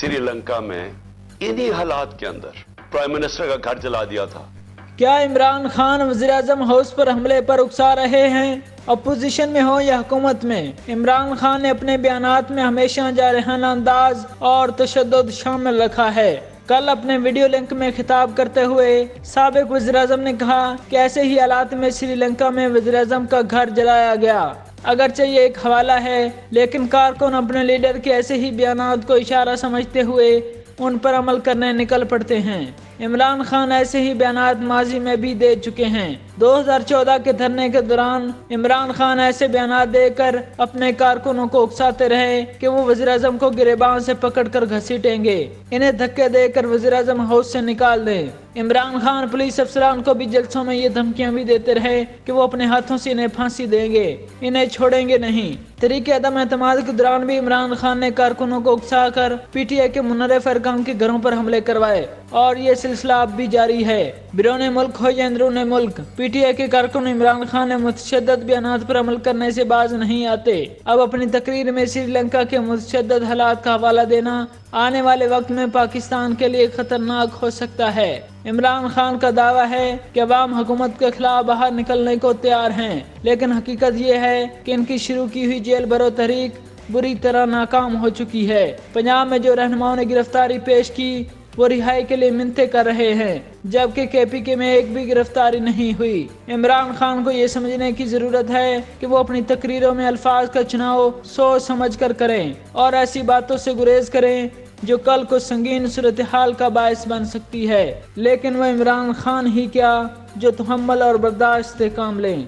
श्रीलंका में इन्हीं हालात के अंदर प्राइम मिनिस्टर का घर जला दिया था। क्या इमरान खान वज़ीर-ए-आज़म हाउस पर हमले पर उकसा रहे हैं? अपोजिशन में हो या हुकूमत में, इमरान खान ने अपने बयानात में हमेशा जारहाना अंदाज और तशद्दुद शामिल रखा है। कल अपने वीडियो लिंक में खिताब करते हुए साबिक वज़ीर-ए-आज़म ने कहा कि ऐसे ही हालात में श्रीलंका में वज़ीर-ए-आज़म का घर जलाया गया। अगरचे ये एक हवाला है, लेकिन कारकुन अपने लीडर के ऐसे ही बयानात को इशारा समझते हुए उन पर अमल करने निकल पड़ते हैं। इमरान खान ऐसे ही बयानात माजी में भी दे चुके हैं। 2014 के धरने के दौरान इमरान खान ऐसे बयानात देकर अपने कारकुनों को उकसाते रहे कि वो वज़ीर-ए-आज़म को गिरेबान से पकड़कर घसीटेंगे, इन्हें धक्के देकर वज़ीर-ए-आज़म हाउस से निकाल दें। इमरान खान पुलिस अफसरान को भी जलसों में ये धमकियां भी देते रहे कि वो अपने हाथों से इन्हें फांसी देंगे, इन्हें छोड़ेंगे नहीं। तरीके अदम एतमाद के दौरान भी इमरान खान ने कारकुनों को उकसा कर पीटीआई के मुनर्रिफ अरकान के घरों पर हमले करवाए और ये सिलसिला अब भी जारी है। बिरोने मुल्क हो या अंदरून मुल्क, पीटीआई के कारकुन इमरान खान ने मुतशद्दिद बयानात पर अमल करने से बाज नहीं आते। अब अपनी तकरीर में श्रीलंका के मुतशद्दिद हालात का हवाला देना आने वाले वक्त में पाकिस्तान के लिए खतरनाक हो सकता है। इमरान खान का दावा है कि अवाम हुकूमत के खिलाफ बाहर निकलने को तैयार हैं, लेकिन हकीकत ये है कि इनकी शुरू की हुई जेल भरो तहरीक बुरी तरह नाकाम हो चुकी है। पंजाब में जो रहनुमाओं ने गिरफ्तारी पेश की वो रिहाई के लिए मिन्नतें कर रहे हैं, जबकि केपीके में एक भी गिरफ्तारी नहीं हुई। इमरान खान को ये समझने की जरूरत है कि वो अपनी तकरीरों में अल्फाज का चुनाव सोच समझ कर करें और ऐसी बातों से गुरेज करें जो कल को संगीन सूरत हाल का बायस बन सकती है। लेकिन वह इमरान खान ही क्या जो तहम्मुल और बर्दाश्त से काम लें।